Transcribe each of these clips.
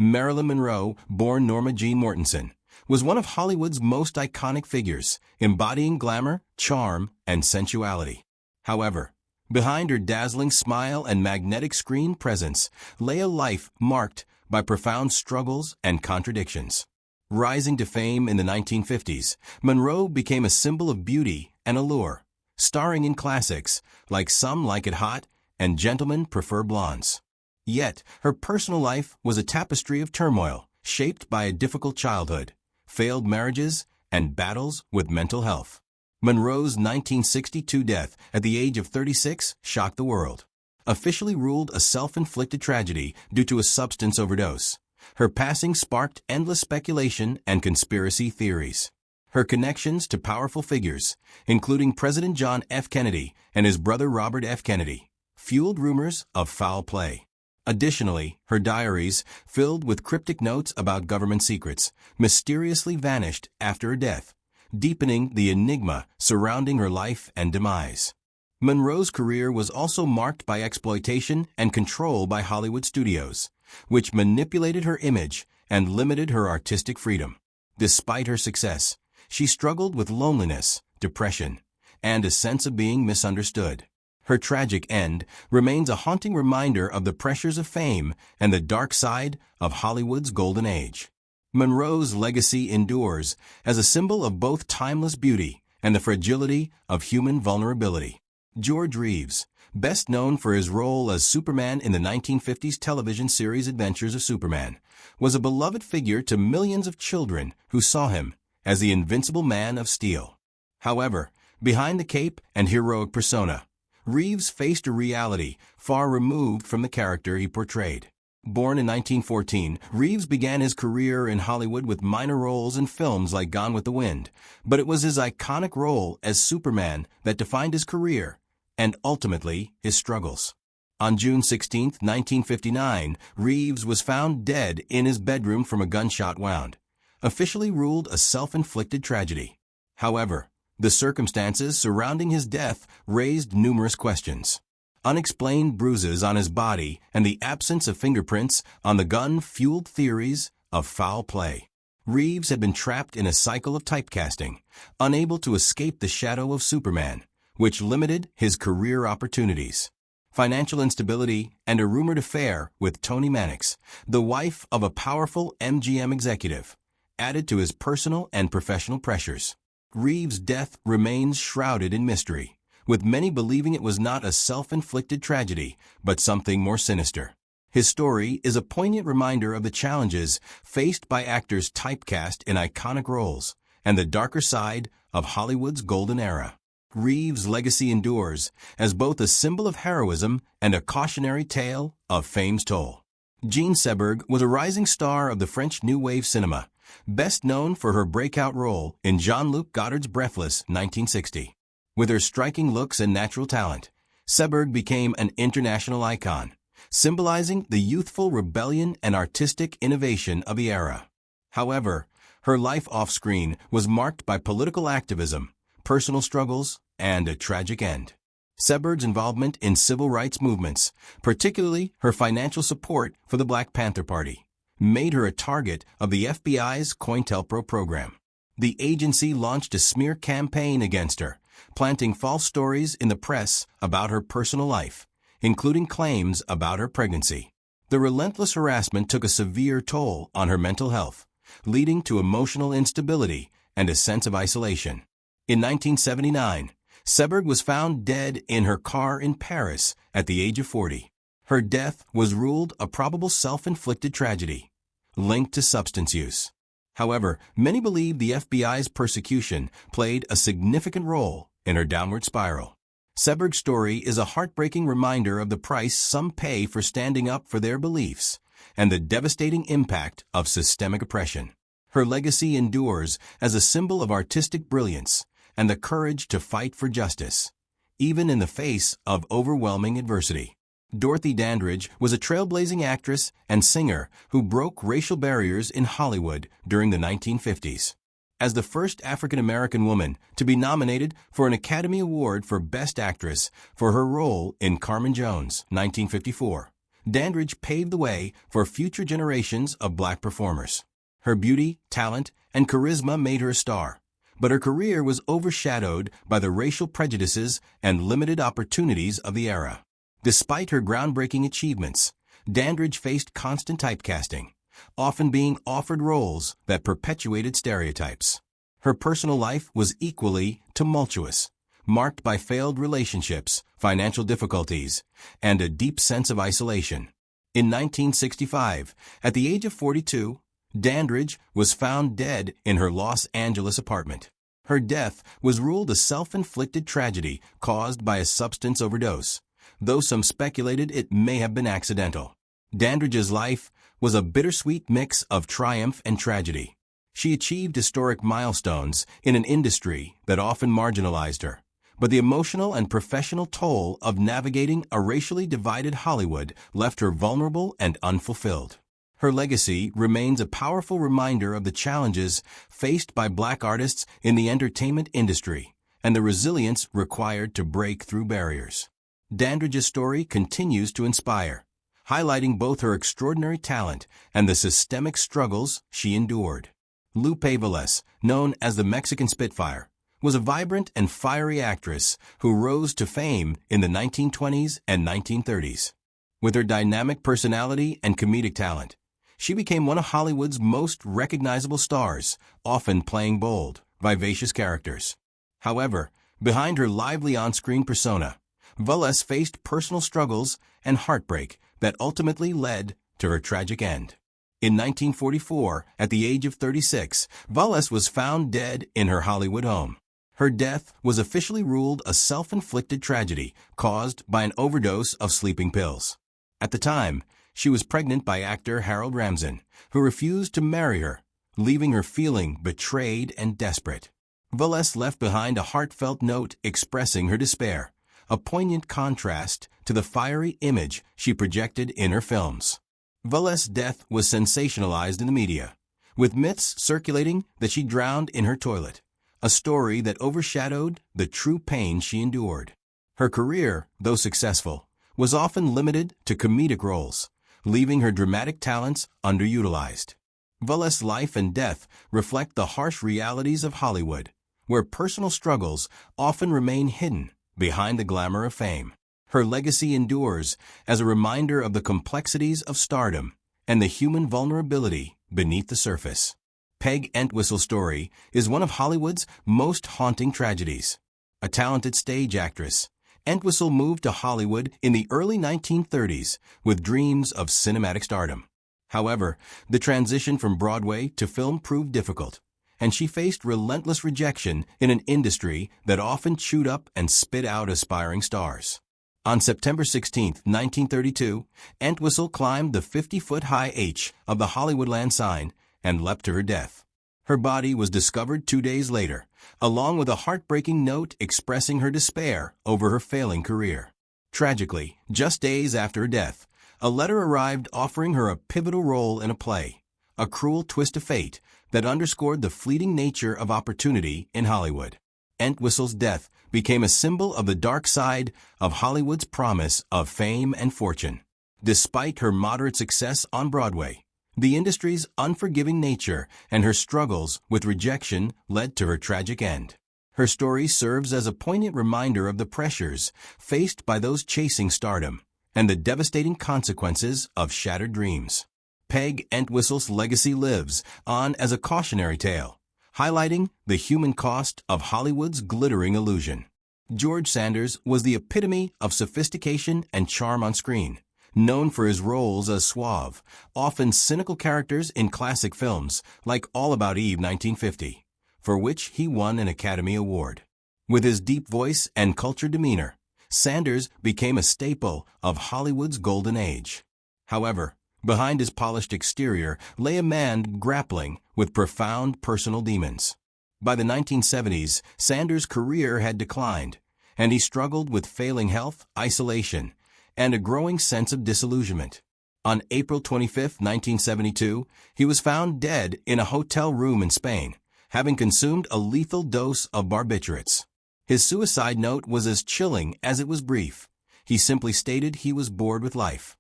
Marilyn Monroe, born Norma Jean Mortensen, was one of Hollywood's most iconic figures, embodying glamour, charm, and sensuality. However, behind her dazzling smile and magnetic screen presence lay a life marked by profound struggles and contradictions. Rising to fame in the 1950s, Monroe became a symbol of beauty and allure, starring in classics like Some Like It Hot and Gentlemen Prefer Blondes. Yet, her personal life was a tapestry of turmoil, shaped by a difficult childhood, failed marriages, and battles with mental health. Monroe's 1962 death at the age of 36 shocked the world. Officially ruled a self-inflicted tragedy due to a substance overdose, her passing sparked endless speculation and conspiracy theories. Her connections to powerful figures, including President John F. Kennedy and his brother Robert F. Kennedy, fueled rumors of foul play. Additionally, her diaries, filled with cryptic notes about government secrets, mysteriously vanished after her death, deepening the enigma surrounding her life and demise. Monroe's career was also marked by exploitation and control by Hollywood studios, which manipulated her image and limited her artistic freedom. Despite her success, she struggled with loneliness, depression, and a sense of being misunderstood. Her tragic end remains a haunting reminder of the pressures of fame and the dark side of Hollywood's golden age. Monroe's legacy endures as a symbol of both timeless beauty and the fragility of human vulnerability. George Reeves, best known for his role as Superman in the 1950s television series Adventures of Superman, was a beloved figure to millions of children who saw him as the invincible Man of Steel. However, behind the cape and heroic persona, Reeves faced a reality far removed from the character he portrayed. Born in 1914, Reeves began his career in Hollywood with minor roles in films like Gone with the Wind, but it was his iconic role as Superman that defined his career and ultimately his struggles. On June 16, 1959, Reeves was found dead in his bedroom from a gunshot wound, officially ruled a self-inflicted tragedy. However, the circumstances surrounding his death raised numerous questions. Unexplained bruises on his body and the absence of fingerprints on the gun fueled theories of foul play. Reeves had been trapped in a cycle of typecasting, unable to escape the shadow of Superman, which limited his career opportunities. Financial instability and a rumored affair with Toni Mannix, the wife of a powerful MGM executive, added to his personal and professional pressures. Reeves' death remains shrouded in mystery, with many believing it was not a self-inflicted tragedy, but something more sinister. His story is a poignant reminder of the challenges faced by actors typecast in iconic roles and the darker side of Hollywood's golden era. Reeves' legacy endures as both a symbol of heroism and a cautionary tale of fame's toll. Jean Seberg was a rising star of the French New Wave cinema, best known for her breakout role in Jean-Luc Godard's Breathless 1960. With her striking looks and natural talent, Seberg became an international icon, symbolizing the youthful rebellion and artistic innovation of the era. However, her life off-screen was marked by political activism, personal struggles, and a tragic end. Seberg's involvement in civil rights movements, particularly her financial support for the Black Panther Party, made her a target of the FBI's COINTELPRO program. The agency launched a smear campaign against her, planting false stories in the press about her personal life, including claims about her pregnancy. The relentless harassment took a severe toll on her mental health, leading to emotional instability and a sense of isolation. In 1979, Seberg was found dead in her car in Paris at the age of 40. Her death was ruled a probable self-inflicted tragedy, linked to substance use. However, many believe the FBI's persecution played a significant role in her downward spiral. Seberg's story is a heartbreaking reminder of the price some pay for standing up for their beliefs and the devastating impact of systemic oppression. Her legacy endures as a symbol of artistic brilliance and the courage to fight for justice, even in the face of overwhelming adversity. Dorothy Dandridge was a trailblazing actress and singer who broke racial barriers in Hollywood during the 1950s. As the first African-American woman to be nominated for an Academy Award for Best Actress for her role in Carmen Jones, 1954, Dandridge paved the way for future generations of black performers. Her beauty, talent, and charisma made her a star, but her career was overshadowed by the racial prejudices and limited opportunities of the era. Despite her groundbreaking achievements, Dandridge faced constant typecasting, often being offered roles that perpetuated stereotypes. Her personal life was equally tumultuous, marked by failed relationships, financial difficulties, and a deep sense of isolation. In 1965, at the age of 42, Dandridge was found dead in her Los Angeles apartment. Her death was ruled a self-inflicted tragedy caused by a substance overdose, though some speculated it may have been accidental. Dandridge's life was a bittersweet mix of triumph and tragedy. She achieved historic milestones in an industry that often marginalized her, but the emotional and professional toll of navigating a racially divided Hollywood left her vulnerable and unfulfilled. Her legacy remains a powerful reminder of the challenges faced by black artists in the entertainment industry and the resilience required to break through barriers. Dandridge's story continues to inspire, highlighting both her extraordinary talent and the systemic struggles she endured. Lupe Velez, known as the Mexican Spitfire, was a vibrant and fiery actress who rose to fame in the 1920s and 1930s. With her dynamic personality and comedic talent, she became one of Hollywood's most recognizable stars, often playing bold, vivacious characters. However, behind her lively on-screen persona, Velez faced personal struggles and heartbreak that ultimately led to her tragic end. In 1944, at the age of 36, Velez was found dead in her Hollywood home. Her death was officially ruled a self-inflicted tragedy caused by an overdose of sleeping pills. At the time, she was pregnant by actor Harold Ramsden, who refused to marry her, leaving her feeling betrayed and desperate. Velez left behind a heartfelt note expressing her despair, a poignant contrast to the fiery image she projected in her films. Velez's death was sensationalized in the media, with myths circulating that she drowned in her toilet, a story that overshadowed the true pain she endured. Her career, though successful, was often limited to comedic roles, leaving her dramatic talents underutilized. Velez's life and death reflect the harsh realities of Hollywood, where personal struggles often remain hidden behind the glamour of fame. Her legacy endures as a reminder of the complexities of stardom and the human vulnerability beneath the surface. Peg Entwistle's story is one of Hollywood's most haunting tragedies. A talented stage actress, Entwistle moved to Hollywood in the early 1930s with dreams of cinematic stardom. However, the transition from Broadway to film proved difficult, and she faced relentless rejection in an industry that often chewed up and spit out aspiring stars. On September 16, 1932, Entwistle climbed the 50-foot-high H of the Hollywoodland sign and leapt to her death. Her body was discovered 2 days later, along with a heartbreaking note expressing her despair over her failing career. Tragically, just days after her death, a letter arrived offering her a pivotal role in a play, a cruel twist of fate that underscored the fleeting nature of opportunity in Hollywood. Entwistle's death became a symbol of the dark side of Hollywood's promise of fame and fortune. Despite her moderate success on Broadway, the industry's unforgiving nature and her struggles with rejection led to her tragic end. Her story serves as a poignant reminder of the pressures faced by those chasing stardom and the devastating consequences of shattered dreams. Peg Entwistle's legacy lives on as a cautionary tale, highlighting the human cost of Hollywood's glittering illusion. George Sanders was the epitome of sophistication and charm on screen, known for his roles as suave, often cynical characters in classic films like All About Eve 1950, for which he won an Academy Award. With his deep voice and cultured demeanor, Sanders became a staple of Hollywood's golden age. However, behind his polished exterior lay a man grappling with profound personal demons. By the 1970s, Sanders' career had declined, and he struggled with failing health, isolation, and a growing sense of disillusionment. On April 25, 1972, he was found dead in a hotel room in Spain, having consumed a lethal dose of barbiturates. His suicide note was as chilling as it was brief. He simply stated he was bored with life.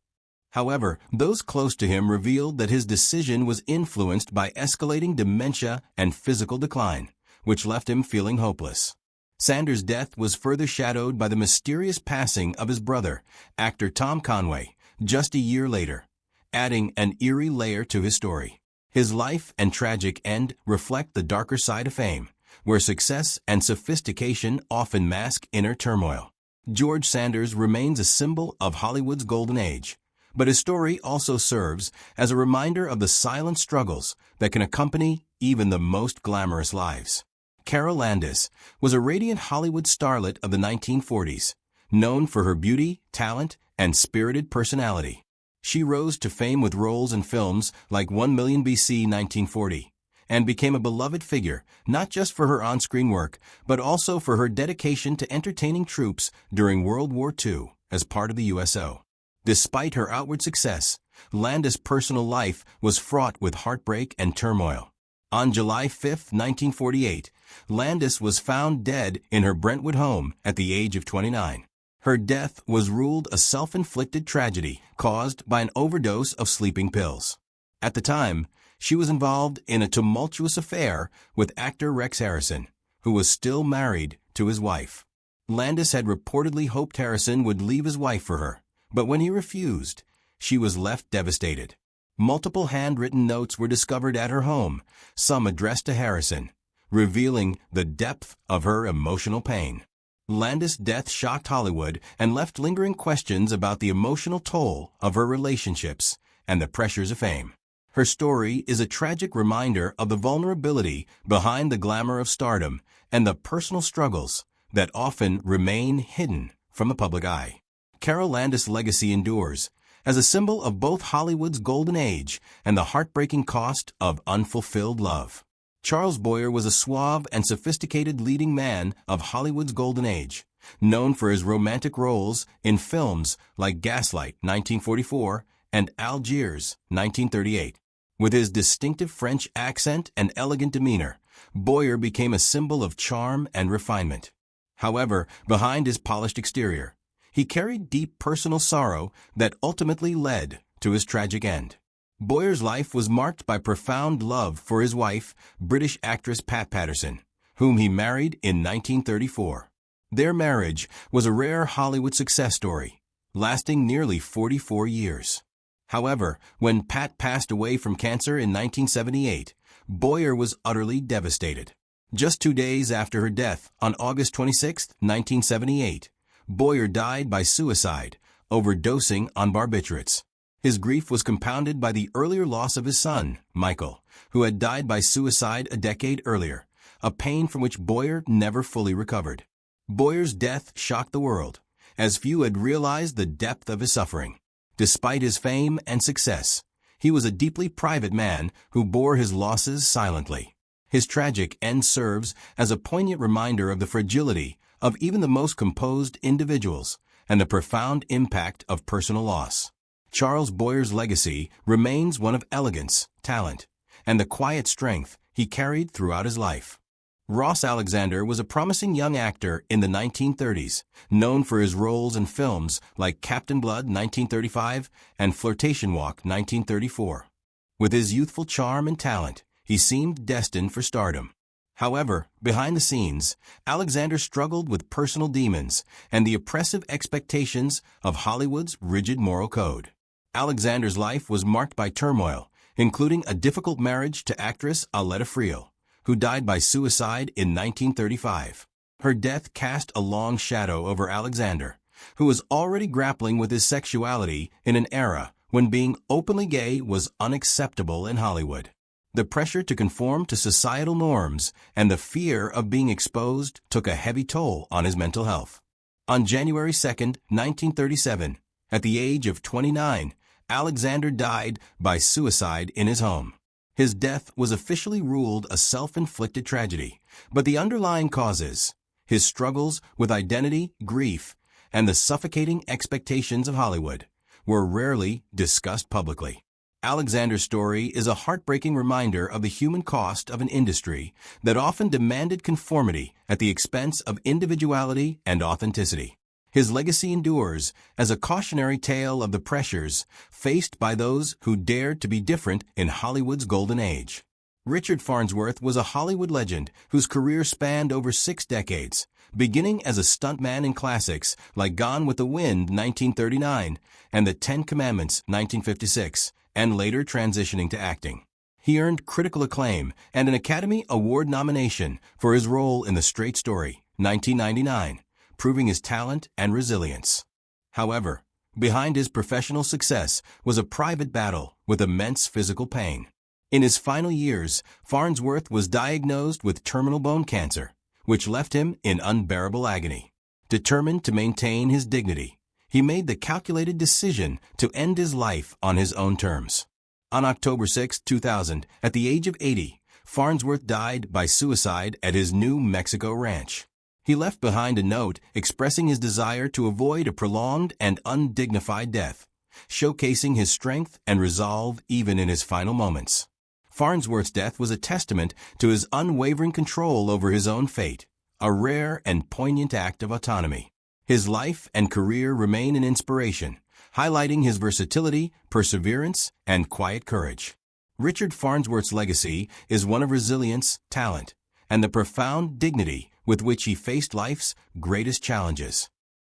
However, those close to him revealed that his decision was influenced by escalating dementia and physical decline, which left him feeling hopeless. Sanders' death was further shadowed by the mysterious passing of his brother, actor Tom Conway, just a year later, adding an eerie layer to his story. His life and tragic end reflect the darker side of fame, where success and sophistication often mask inner turmoil. George Sanders remains a symbol of Hollywood's golden age, but his story also serves as a reminder of the silent struggles that can accompany even the most glamorous lives. Carol Landis was a radiant Hollywood starlet of the 1940s, known for her beauty, talent, and spirited personality. She rose to fame with roles in films like 1 Million BC 1940, and became a beloved figure not just for her on-screen work, but also for her dedication to entertaining troops during World War II as part of the USO. Despite her outward success, Landis' personal life was fraught with heartbreak and turmoil. On July 5, 1948, Landis was found dead in her Brentwood home at the age of 29. Her death was ruled a self-inflicted tragedy caused by an overdose of sleeping pills. At the time, she was involved in a tumultuous affair with actor Rex Harrison, who was still married to his wife. Landis had reportedly hoped Harrison would leave his wife for her, but when he refused, she was left devastated. Multiple handwritten notes were discovered at her home, some addressed to Harrison, revealing the depth of her emotional pain. Landis' death shocked Hollywood and left lingering questions about the emotional toll of her relationships and the pressures of fame. Her story is a tragic reminder of the vulnerability behind the glamour of stardom and the personal struggles that often remain hidden from the public eye. Carol Landis' legacy endures as a symbol of both Hollywood's golden age and the heartbreaking cost of unfulfilled love. Charles Boyer was a suave and sophisticated leading man of Hollywood's golden age, known for his romantic roles in films like Gaslight, 1944, and Algiers, 1938. With his distinctive French accent and elegant demeanor, Boyer became a symbol of charm and refinement. However, behind his polished exterior, he carried deep personal sorrow that ultimately led to his tragic end. Boyer's life was marked by profound love for his wife, British actress Pat Patterson, whom he married in 1934. Their marriage was a rare Hollywood success story, lasting nearly 44 years. However, when Pat passed away from cancer in 1978, Boyer was utterly devastated. Just 2 days after her death, on August 26, 1978, Boyer died by suicide, overdosing on barbiturates. His grief was compounded by the earlier loss of his son, Michael, who had died by suicide a decade earlier, a pain from which Boyer never fully recovered. Boyer's death shocked the world, as few had realized the depth of his suffering. Despite his fame and success, he was a deeply private man who bore his losses silently. His tragic end serves as a poignant reminder of the fragility of even the most composed individuals and the profound impact of personal loss. Charles Boyer's legacy remains one of elegance, talent, and the quiet strength he carried throughout his life. Ross Alexander was a promising young actor in the 1930s, known for his roles in films like Captain Blood 1935 and Flirtation Walk 1934. With his youthful charm and talent, he seemed destined for stardom. However, behind the scenes, Alexander struggled with personal demons and the oppressive expectations of Hollywood's rigid moral code. Alexander's life was marked by turmoil, including a difficult marriage to actress Aletta Friel, who died by suicide in 1935. Her death cast a long shadow over Alexander, who was already grappling with his sexuality in an era when being openly gay was unacceptable in Hollywood. The pressure to conform to societal norms and the fear of being exposed took a heavy toll on his mental health. On January 2, 1937, at the age of 29, Alexander died by suicide in his home. His death was officially ruled a self-inflicted tragedy, but the underlying causes, his struggles with identity, grief, and the suffocating expectations of Hollywood, were rarely discussed publicly. Alexander's story is a heartbreaking reminder of the human cost of an industry that often demanded conformity at the expense of individuality and authenticity. His legacy endures as a cautionary tale of the pressures faced by those who dared to be different in Hollywood's golden age. Richard Farnsworth was a Hollywood legend whose career spanned over 6 decades, beginning as a stuntman in classics like Gone with the Wind 1939 and The Ten Commandments 1956, and later transitioning to acting. He earned critical acclaim and an Academy Award nomination for his role in The Straight Story 1999, proving his talent and resilience. However, behind his professional success was a private battle with immense physical pain. In his final years, Farnsworth was diagnosed with terminal bone cancer, which left him in unbearable agony. Determined to maintain his dignity, he made the calculated decision to end his life on his own terms. On October 6, 2000, at the age of 80, Farnsworth died by suicide at his New Mexico ranch. He left behind a note expressing his desire to avoid a prolonged and undignified death, showcasing his strength and resolve even in his final moments. Farnsworth's death was a testament to his unwavering control over his own fate, a rare and poignant act of autonomy. His life and career remain an inspiration, highlighting his versatility, perseverance, and quiet courage. Richard Farnsworth's legacy is one of resilience, talent, and the profound dignity with which he faced life's greatest challenges.